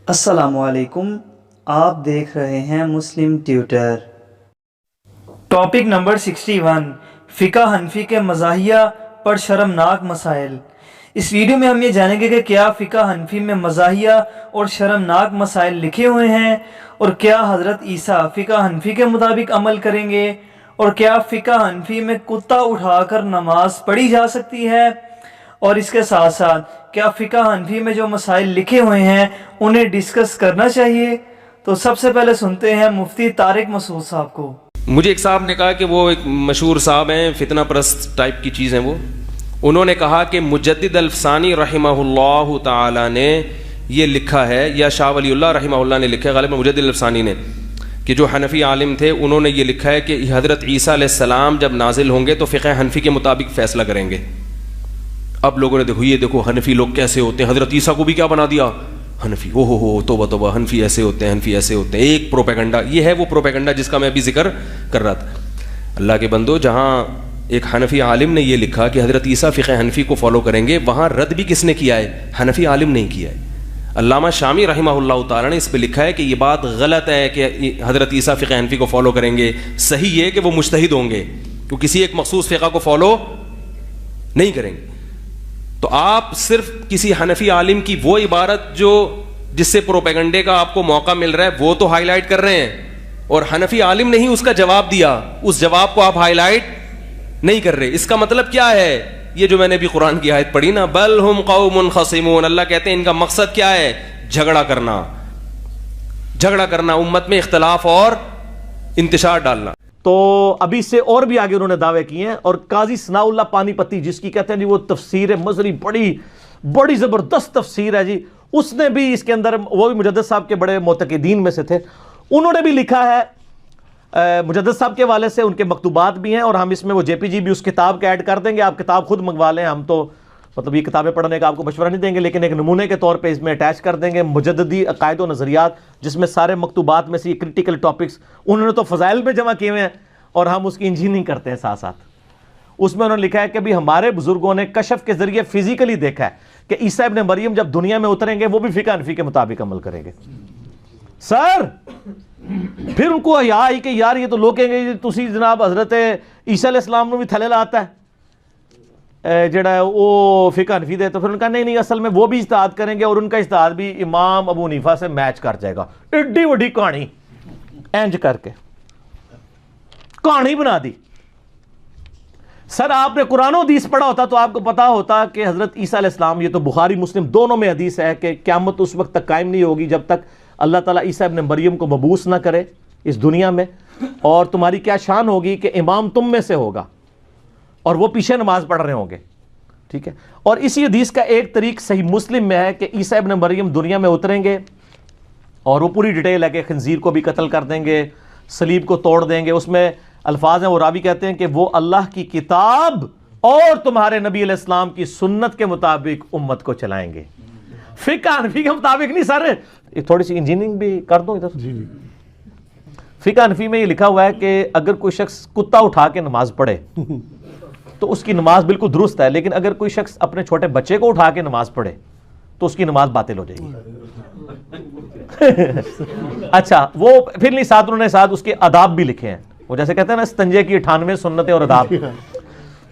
السلام علیکم، آپ دیکھ رہے ہیں مسلم ٹیوٹر۔ ٹاپک نمبر 61، فقہ حنفی کے مزاحیہ پر شرمناک مسائل۔ اس ویڈیو میں ہم یہ جانیں گے کہ کیا فقہ حنفی میں مزاحیہ اور شرمناک مسائل لکھے ہوئے ہیں، اور کیا حضرت عیسیٰ فقہ حنفی کے مطابق عمل کریں گے، اور کیا فقہ حنفی میں کتا اٹھا کر نماز پڑھی جا سکتی ہے، اور اس کے ساتھ ساتھ کیا فقہ حنفی میں جو مسائل لکھے ہوئے ہیں انہیں ڈسکس کرنا چاہیے۔ تو سب سے پہلے سنتے ہیں مفتی طارق مسعود صاحب کو۔ مجھے ایک صاحب نے کہا کہ وہ ایک مشہور صاحب ہیں، فتنہ پرست ٹائپ کی چیز ہیں وہ، انہوں نے کہا کہ مجدد الفسانی رحمہ اللہ تعالی نے یہ لکھا ہے، یا شاہ ولی اللہ رحمہ اللہ نے لکھا ہے، غالباً مجدد الفسانی نے، کہ جو حنفی عالم تھے انہوں نے یہ لکھا ہے کہ حضرت عیسیٰ علیہ السلام جب نازل ہوں گے تو فقہ حنفی کے مطابق فیصلہ کریں گے۔ اب لوگوں نے دیکھو حنفی لوگ کیسے ہوتے ہیں، حضرت عیسیٰ کو بھی کیا بنا دیا حنفی، او ہو توبہ توبہ، حنفی ایسے ہوتے ہیں، حنفی ایسے ہوتے ہیں۔ ایک پروپیگنڈا، یہ ہے وہ پروپیگنڈا جس کا میں ابھی ذکر کر رہا تھا۔ اللہ کے بندو، جہاں ایک حنفی عالم نے یہ لکھا کہ حضرت عیسیٰ فقہ حنفی کو فالو کریں گے، وہاں رد بھی کس نے کیا ہے؟ حنفی عالم نہیں کیا ہے۔ علامہ شامی رحمہ اللہ تعالیٰ نے اس پہ لکھا ہے کہ یہ بات غلط ہے کہ حضرت عیسیٰ فقہ حنفی کو فالو کریں گے، صحیح یہ کہ وہ مجتہد ہوں گے، وہ کسی ایک مخصوص فقہ کو فالو نہیں کریں گے۔ تو آپ صرف کسی حنفی عالم کی وہ عبارت جس سے پروپیگنڈے کا آپ کو موقع مل رہا ہے وہ تو ہائی لائٹ کر رہے ہیں، اور حنفی عالم نے ہی اس کا جواب دیا، اس جواب کو آپ ہائی لائٹ نہیں کر رہے۔ اس کا مطلب کیا ہے؟ یہ جو میں نے بھی قرآن کی آیت پڑھی نا، بل ہم قوم خصمون، اللہ کہتے ہیں ان کا مقصد کیا ہے؟ جھگڑا کرنا، امت میں اختلاف اور انتشار ڈالنا۔ تو ابھی سے اور بھی آگے انہوں نے دعوے کیے ہیں، اور قاضی ثناء اللہ پانی پتی جس کی کہتے ہیں جی وہ تفسیر مظہری بڑی زبردست تفسیر ہے جی، اس نے بھی اس کے اندر، وہ بھی مجدد صاحب کے بڑے معتقدین میں سے تھے، انہوں نے بھی لکھا ہے مجدد صاحب کے حوالے سے، ان کے مکتوبات بھی ہیں، اور ہم اس میں وہ جے پی جی بھی اس کتاب کا ایڈ کر دیں گے، آپ کتاب خود منگوا لیں، ہم تو مطلب یہ کتابیں پڑھنے کا آپ کو مشورہ نہیں دیں گے، لیکن ایک نمونے کے طور پہ اس میں اٹیچ کر دیں گے مجددی عقائد و نظریات، جس میں سارے مکتوبات میں سے یہ کرٹیکل ٹاپکس انہوں نے تو فضائل میں جمع کیے ہوئے ہیں، اور ہم اس کی انجینئرنگ کرتے ہیں ساتھ ساتھ۔ اس میں انہوں نے لکھا ہے کہ بھی ہمارے بزرگوں نے کشف کے ذریعے فزیکلی دیکھا ہے کہ عیسیٰ ابن مریم جب دنیا میں اتریں گے وہ بھی فقہ حنفی کے مطابق عمل کریں گے۔ سر پھر ان کو حیا آئی کہ یار یہ تو لوگ کہیں گے تسی جناب حضرت عیسیٰ علیہ السلام نے بھی تھلے لاتا ہے جڑا ہے وہ فقہ حنفی دے، تو پھر ان کا نہیں اصل میں وہ بھی اجتہاد کریں گے، اور ان کا اجتہاد بھی امام ابو حنیفہ سے میچ کر جائے گا۔ ایڈی بڑی کہانی اینج کر کے کہانی بنا دی۔ سر آپ نے قرآن و حدیث پڑھا ہوتا تو آپ کو پتا ہوتا کہ حضرت عیسیٰ علیہ السلام، یہ تو بخاری مسلم دونوں میں حدیث ہے کہ قیامت اس وقت تک قائم نہیں ہوگی جب تک اللہ تعالیٰ عیسیٰ ابن مریم کو مبعوث نہ کرے اس دنیا میں، اور تمہاری کیا شان ہوگی کہ امام تم میں سے ہوگا اور وہ پیچھے نماز پڑھ رہے ہوں گے، ٹھیک ہے۔ اور اسی حدیث کا ایک طریق صحیح مسلم میں ہے کہ عیسیٰ ابن مریم دنیا میں اتریں گے، اور وہ پوری ڈیٹیل ہے کہ خنزیر کو بھی قتل کر دیں گے، صلیب کو توڑ دیں گے، اس میں الفاظ ہیں، وہ راوی کہتے ہیں کہ وہ اللہ کی کتاب اور تمہارے نبی علیہ السلام کی سنت کے مطابق امت کو چلائیں گے۔ فقہ حنفی کے مطابق نہیں سر، تھوڑی سی انجینئرنگ بھی کر دو ادھر۔ فقہ حنفی میں یہ لکھا ہوا ہے کہ اگر کوئی شخص کتا اٹھا کے نماز پڑھے تو اس کی نماز بالکل درست ہے، لیکن اگر کوئی شخص اپنے چھوٹے بچے کو اٹھا کے نماز پڑھے تو اس کی نماز باطل ہو جائے گی۔ اچھا، وہ پھر نہیں ساتھ انہوں نے ساتھ اس کے آداب بھی لکھے ہیں، وہ جیسے کہتے ہیں نا استنجے کی 98 سنتیں اور آداب،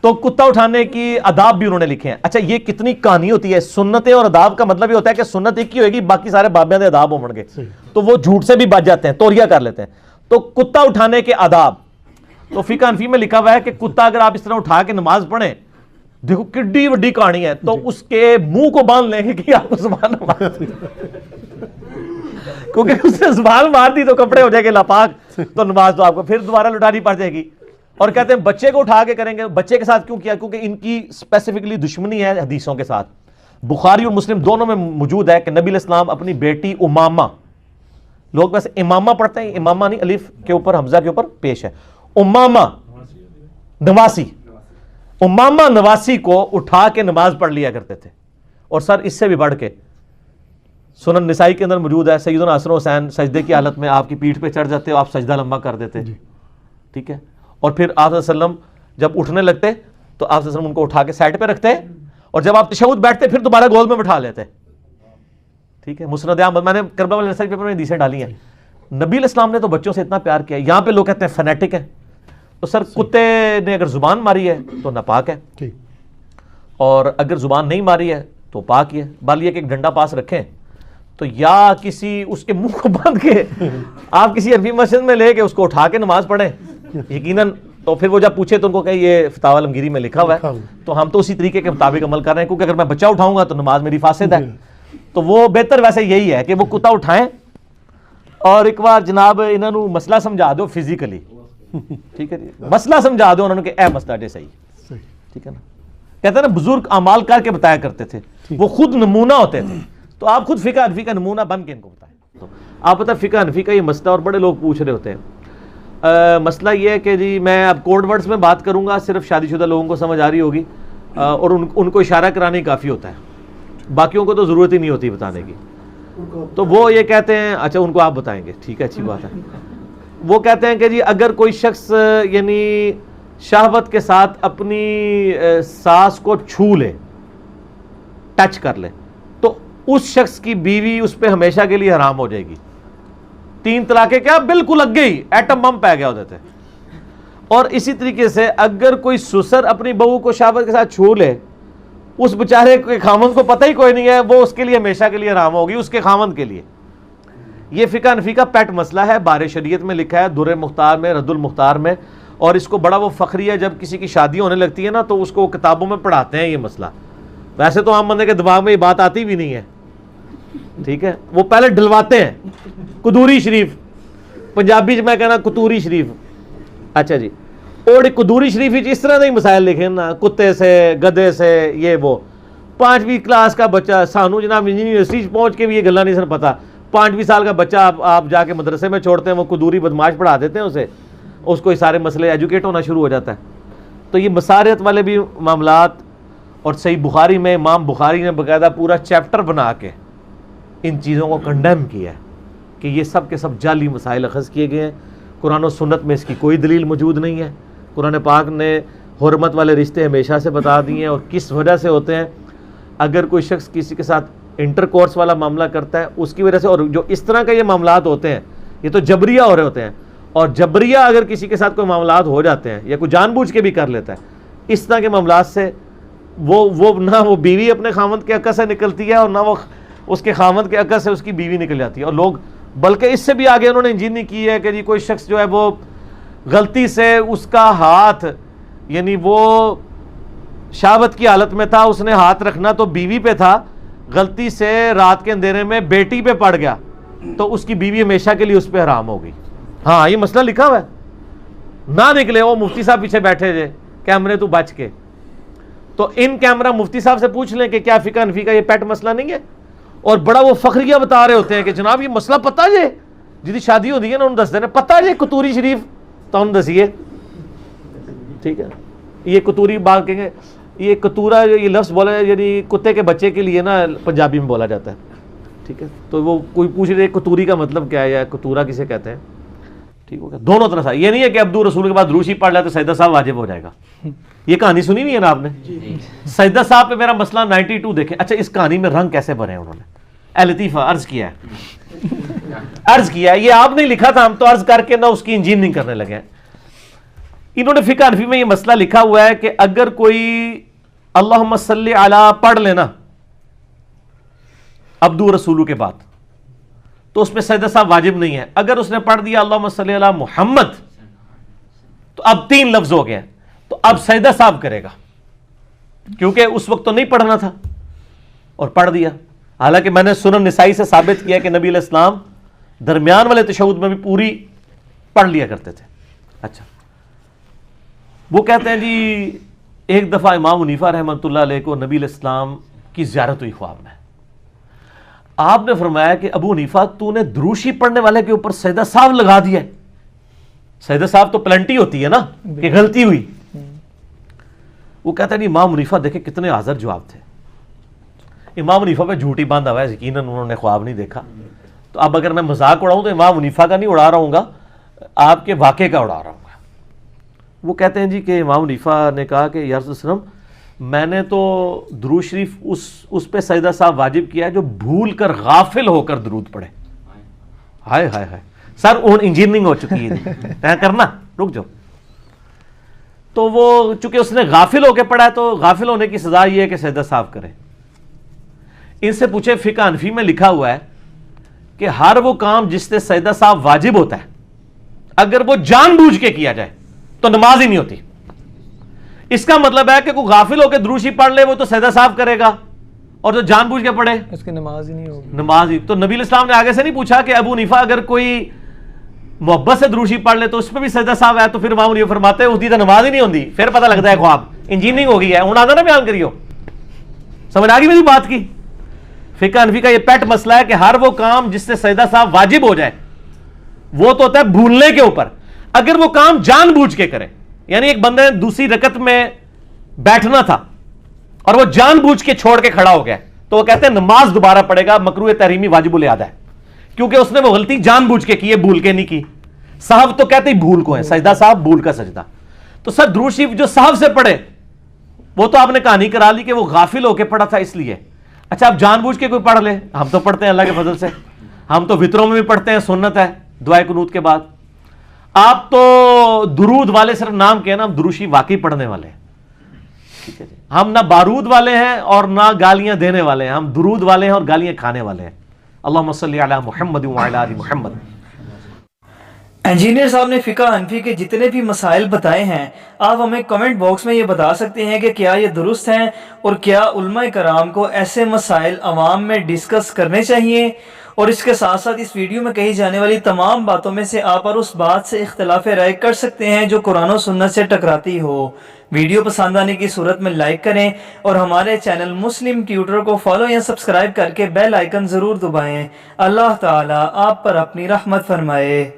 تو کتا اٹھانے کی آداب بھی انہوں نے لکھے ہیں۔ اچھا، یہ کتنی کہانی ہوتی ہے، سنتیں اور آداب کا مطلب یہ ہوتا ہے کہ سنت ایک ہی ہوئے گی، باقی سارے بابیاں دے آداب ہوں گے، تو وہ جھوٹ سے بھی بچ جاتے ہیں، توریہ کر لیتے ہیں۔ تو کتا اٹھانے کے آداب، تو فقہ حنفی میں لکھا ہوا ہے کہ کتا اگر آپ اس طرح اٹھا کے نماز پڑھیں، دیکھو کڈی وڈی کہانی ہے، تو اس کے منہ کو باندھ لیں گے کہ آپ کو زبان مار دی، کیونکہ اس نے زبان مار دی تو کپڑے ہو جائیں گے لاپاک، تو نماز تو آپ کو پھر دوبارہ لٹانی پڑ جائے گی۔ اور کہتے ہیں بچے کو اٹھا کے کریں گے، بچے کے ساتھ کیوں کیا؟ کیونکہ ان کی اسپیسیفکلی دشمنی ہے حدیثوں کے ساتھ۔ بخاری اور مسلم دونوں میں موجود ہے کہ نبی علیہ السلام اپنی بیٹی امامہ، لوگ ویسے امامہ پڑھتے ہیں، امامہ نہیں، الف کے اوپر حمزہ کے اوپر پیش ہے، امامہ نواسی، امامہ نواسی کو اٹھا کے نماز پڑھ لیا کرتے تھے۔ اور سر اس سے بھی بڑھ کے سنن نسائی کے اندر موجود ہے، سیدنا حسن حسین سجدے کی حالت میں آپ کی پیٹھ پہ چڑھ جاتے ہو، آپ سجدہ لمبا کر دیتے، ٹھیک ہے، اور پھر آپ صلی اللہ علیہ وسلم جب اٹھنے لگتے تو آپ صلی اللہ علیہ وسلم ان کو اٹھا کے سائڈ پہ رکھتے، اور جب آپ تشہد بیٹھتے پھر دوبارہ گود میں بٹھا لیتے۔ ٹھیک ہے. مسند احمد میں نے کربلا والے ریسرچ پیپر میں حدیثیں ڈالی ہیں. نبی علیہ السلام نے تو بچوں سے اتنا پیار کیا. یہاں پہ لوگ کہتے ہیں فنیٹک ہے, تو سر کتے نے اگر زبان ماری ہے تو ناپاک ہے, اور اگر زبان نہیں ماری ہے تو پاک ہے. بال یہ کہ ایک ڈنڈا پاس رکھیں تو یا کسی اس کے منہ کو باندھ کے آپ کسی عربی مسجد میں لے کے اس کو اٹھا کے نماز پڑھیں یقیناً, تو پھر وہ جب پوچھے تو ان کو کہ یہ فتاوی عالمگیری میں لکھا ہوا ہے, تو ہم تو اسی طریقے کے مطابق عمل کر رہے ہیں, کیونکہ اگر میں بچہ اٹھاؤں گا تو نماز میری فاسد ہے. تو وہ بہتر ویسے یہی ہے کہ وہ کتا اٹھائیں اور ایک بار جناب انہوں نے مسئلہ سمجھا دو فزیکلی, ٹھیک ہے جی, مسئلہ سمجھا دو انہوں نے کہ اے مسئلہ دے صحیح, ٹھیک ہے نا. کہتے ہیں نا بزرگ اعمال کر کے بتایا کرتے تھے, وہ خود نمونہ ہوتے تھے, تو آپ خود فقہ حنفی کا نمونہ بن کے ان کو بتائیں. تو آپ پتہ فقہ حنفی کا یہ مسئلہ, اور بڑے لوگ پوچھ رہے ہوتے ہیں, مسئلہ یہ ہے کہ جی میں اب کوڈ ورڈز میں بات کروں گا, صرف شادی شدہ لوگوں کو سمجھ آ رہی ہوگی, اور ان کو اشارہ کرانے ہی کافی ہوتا ہے, باقیوں کو تو ضرورت ہی نہیں ہوتی بتانے کی. تو وہ یہ کہتے ہیں, اچھا ان کو آپ بتائیں گے, ٹھیک ہے اچھی بات ہے. وہ کہتے ہیں کہ جی اگر کوئی شخص یعنی شہوت کے ساتھ اپنی ساس کو چھو لے, ٹچ کر لے, تو اس شخص کی بیوی اس پہ ہمیشہ کے لیے حرام ہو جائے گی. 3 طلاقیں کیا بالکل اگے ہی ایٹم بم پہ گیا ہوتے تھے. اور اسی طریقے سے اگر کوئی سسر اپنی بہو کو شہوت کے ساتھ چھو لے, اس بیچارے کے خامند کو پتہ ہی کوئی نہیں ہے, وہ اس کے لیے ہمیشہ کے لیے حرام ہوگی, اس کے خامند کے لیے. یہ فقہ حنفی کا پیٹ مسئلہ ہے, بار شریعت میں لکھا ہے, در مختار میں, رد المختار میں, اور اس کو بڑا وہ فخری ہے جب کسی کی شادی ہونے لگتی ہے نا تو اس کو کتابوں میں پڑھاتے ہیں یہ مسئلہ. ویسے تو عام بندے کے دماغ میں یہ بات آتی بھی نہیں ہے, ٹھیک ہے, وہ پہلے ڈلواتے ہیں. قدوری شریف, پنجابی میں کہنا قطوری شریف, اچھا جی, اور قدوری شریف اس طرح نہیں مسائل لکھے نا, کتے سے, گدے سے, یہ وہ. 5ویں کلاس کا بچہ, سانو جناب یونیورسٹی پہنچ کے بھی یہ گلا نہیں سن پتا, 5ویں سال کا بچہ آپ جا کے مدرسے میں چھوڑتے ہیں, وہ قدوری بدماش پڑھا دیتے ہیں اسے, اس کو یہ سارے مسئلے ایجوکیٹ ہونا شروع ہو جاتا ہے. تو یہ مساریت والے بھی معاملات, اور صحیح بخاری میں امام بخاری نے باقاعدہ پورا چیپٹر بنا کے ان چیزوں کو کنڈیم کیا ہے کہ یہ سب کے سب جعلی مسائل اخذ کیے گئے ہیں. قرآن و سنت میں اس کی کوئی دلیل موجود نہیں ہے. قرآن پاک نے حرمت والے رشتے ہمیشہ سے بتا دیے ہیں, اور کس وجہ سے ہوتے ہیں. اگر کوئی شخص کسی کے ساتھ انٹر کورس والا معاملہ کرتا ہے اس کی وجہ سے, اور جو اس طرح کے یہ معاملات ہوتے ہیں یہ تو جبریہ ہو رہے ہوتے ہیں, اور جبریہ اگر کسی کے ساتھ کوئی معاملات ہو جاتے ہیں یا کوئی جان بوجھ کے بھی کر لیتا ہے اس طرح کے معاملات سے, وہ نہ وہ بیوی اپنے خامند کے عقد سے نکلتی ہے, اور نہ وہ اس کے خامند کے عقد سے اس کی بیوی نکل جاتی ہے. اور لوگ بلکہ اس سے بھی آگے انہوں نے انجینئرنگ کی ہے کہ جی کوئی شخص جو ہے وہ غلطی سے اس کا ہاتھ, یعنی وہ شہوت کی حالت میں تھا, اس نے ہاتھ رکھنا تو بیوی پہ تھا, غلطی سے رات کے اندھیرے میں بیٹی پہ پڑ گیا تو اس کی بیوی ہمیشہ کے لیے اس پہ حرام ہو گئی. ہاں یہ مسئلہ لکھا ہوا ہے, نہ نکلے وہ مفتی صاحب پیچھے بیٹھے تھے کیمرے تو بچ کے, تو ان کیمرہ مفتی صاحب سے پوچھ لیں کہ کیا فقہ حنفی کا یہ پیٹ مسئلہ نہیں ہے. اور بڑا وہ فخریہ بتا رہے ہوتے ہیں کہ جناب یہ مسئلہ پتہ جے جی شادی ہوتی ہے نا انہوں دس دینا پتہ جے قطوری شریف, تو انہوں دسیے, ٹھیک ہے. یہ قطوری بات کہیں گے, یہ قطورہ یہ لفظ بولا ہے یعنی کتے کے بچے کے لیے نا پنجابی میں بولا جاتا ہے, ٹھیک ہے. تو وہ کوئی پوچھ رہے قطوری کا مطلب کیا ہے یا قطورہ کسے کہتے ہیں, ٹھیک ہو گیا. دونوں طرح سے, یہ نہیں ہے کہ عبدو رسول کے بعد روشی پڑھ لیا تو سجدہ صاحب واجب ہو جائے گا. یہ کہانی سنی ہوئی ہے نا آپ نے, سجدہ صاحب پہ میرا مسئلہ 92 دیکھیں. اچھا اس کہانی میں رنگ کیسے بنے انہوں نے, اے لطیفہ عرض کیا ہے, یہ آپ نے لکھا تھا, ہم تو عرض کر کے نہ اس کی انجینئرنگ کرنے لگے ہیں. انہوں نے فقہ حنفی میں یہ مسئلہ لکھا ہوا ہے کہ اگر کوئی اللہم صلی علی پڑھ لینا عبدو رسولو کے بعد تو اس پہ سجدہ صاحب واجب نہیں ہے. اگر اس نے پڑھ دیا اللہم صلی علی محمد تو اب 3 لفظ ہو گئے ہیں, تو اب سجدہ صاحب کرے گا, کیونکہ اس وقت تو نہیں پڑھنا تھا اور پڑھ دیا. حالانکہ میں نے سنن نسائی سے ثابت کیا کہ نبی علیہ السلام درمیان والے تشہد میں بھی پوری پڑھ لیا کرتے تھے. اچھا وہ کہتے ہیں جی ایک دفعہ امام حنیفہ رحمۃ اللہ علیہ کو نبی علیہ السلام کی زیارت ہوئی خواب میں. آپ نے فرمایا کہ ابو حنیفہ تو نے دروشی پڑھنے والے کے اوپر سجدہ صاحب لگا دیا. سجدہ صاحب تو پلنٹی ہوتی ہے نا کہ غلطی ہوئی. وہ کہتا ہے جی امام حنیفہ دیکھیں کتنے حاضر جواب تھے. امام حنیفہ پہ جھوٹی باندھا ہوا ہے, یقیناً انہوں نے خواب نہیں دیکھا. تو اب اگر میں مذاق اڑاؤں تو امام حنیفہ کا نہیں اڑا رہا ہوں گا, آپ کے واقعے کا اڑا رہا ہوں گا. وہ کہتے ہیں جی کہ امام حنیفہ نے کہا کہ یا رسول اللہ میں نے تو درود شریف اس پہ سجدہ صاحب واجب کیا ہے جو بھول کر غافل ہو کر درود پڑھے. ہائے ہائے ہائے سر انجینئرنگ ہو چکی ہے کرنا رک جاؤ. تو وہ چونکہ اس نے غافل ہو کے پڑھا ہے تو غافل ہونے کی سزا یہ ہے کہ سجدہ صاحب کرے. ان سے پوچھے فقہ حنفی میں لکھا ہوا ہے کہ ہر وہ کام جس سے سجدہ صاحب واجب ہوتا ہے اگر وہ جان بوجھ کے کیا جائے تو نماز ہی نہیں ہوتی. اس کا مطلب ہے کہ کوئی غافل ہو کے درود شریف پڑھ لے وہ تو سجدہ صاحب کرے گا, اور جو جان بوجھ کے پڑھے اس کی نماز ہی نہیں ہوگی. نماز ہی. تو نبی علیہ السلام نے آگے سے نہیں پوچھا کہ ابو حنیفہ اگر کوئی محبت سے درود شریف پڑھ لے تو اس پہ بھی سجدہ صاحب ہے, تو پھر امام حنیفہ فرماتے ہیں اس دی تو نماز ہی نہیں ہوندی. پھر پتہ لگتا ہے خواب انجینئرنگ ہو گئی ہے. ہوں آگے نہ بیان کریو, سمجھ آ گئی میری بات کی. فقہ حنفی کا یہ پیٹ مسئلہ ہے کہ ہر وہ کام جس سے سجدہ صاحب واجب ہو جائے وہ تو ہوتا ہے بھولنے کے اوپر. اگر وہ کام جان بوجھ کے کرے, یعنی ایک بندے نے دوسری رکعت میں بیٹھنا تھا اور وہ جان بوجھ کے چھوڑ کے کھڑا ہو گیا, تو وہ کہتے ہیں نماز دوبارہ پڑھے گا, مکروہ تحریمی واجب الادا ہے, کیونکہ اس نے وہ غلطی جان بوجھ کے کی ہے, بھول کے نہیں کی. صاحب تو کہتے ہی بھول کو ہے, سجدہ صاحب بھول کا سجدہ. تو سر درود شریف جو صاحب سے پڑھے وہ تو آپ نے کہانی کرا لی کہ وہ غافل ہو کے پڑھا تھا اس لیے. اچھا آپ جان بوجھ کے کوئی پڑھ لے, ہم تو پڑھتے ہیں اللہ کے فضل سے, ہم تو وطروں میں بھی پڑھتے ہیں, سنت ہے دعائے قنوت کے بعد. آپ تو درود والے صرف نام کے ہیں نا, ہم درود شریف واقعی پڑھنے والے ہیں. ٹھیک ہے جی, ہم نہ بارود والے ہیں اور نہ گالیاں دینے والے ہیں, ہم درود والے ہیں اور گالیاں کھانے والے ہیں. اللہم صلی علی محمد وعلی آل محمد. انجینئر صاحب نے فقہ حنفی کے جتنے بھی مسائل بتائے ہیں آپ ہمیں کمنٹ باکس میں یہ بتا سکتے ہیں کہ کیا یہ درست ہیں, اور کیا علماء کرام کو ایسے مسائل عوام میں ڈسکس کرنے چاہیے. اور اس کے ساتھ ساتھ اس ویڈیو میں کہی جانے والی تمام باتوں میں سے آپ اور اس بات سے اختلاف رائے کر سکتے ہیں جو قرآن و سنت سے ٹکراتی ہو. ویڈیو پسند آنے کی صورت میں لائک کریں اور ہمارے چینل مسلم ٹیوٹر کو فالو یا سبسکرائب کر کے بیل آئیکن ضرور دبائیں. اللہ تعالیٰ آپ پر اپنی رحمت فرمائے.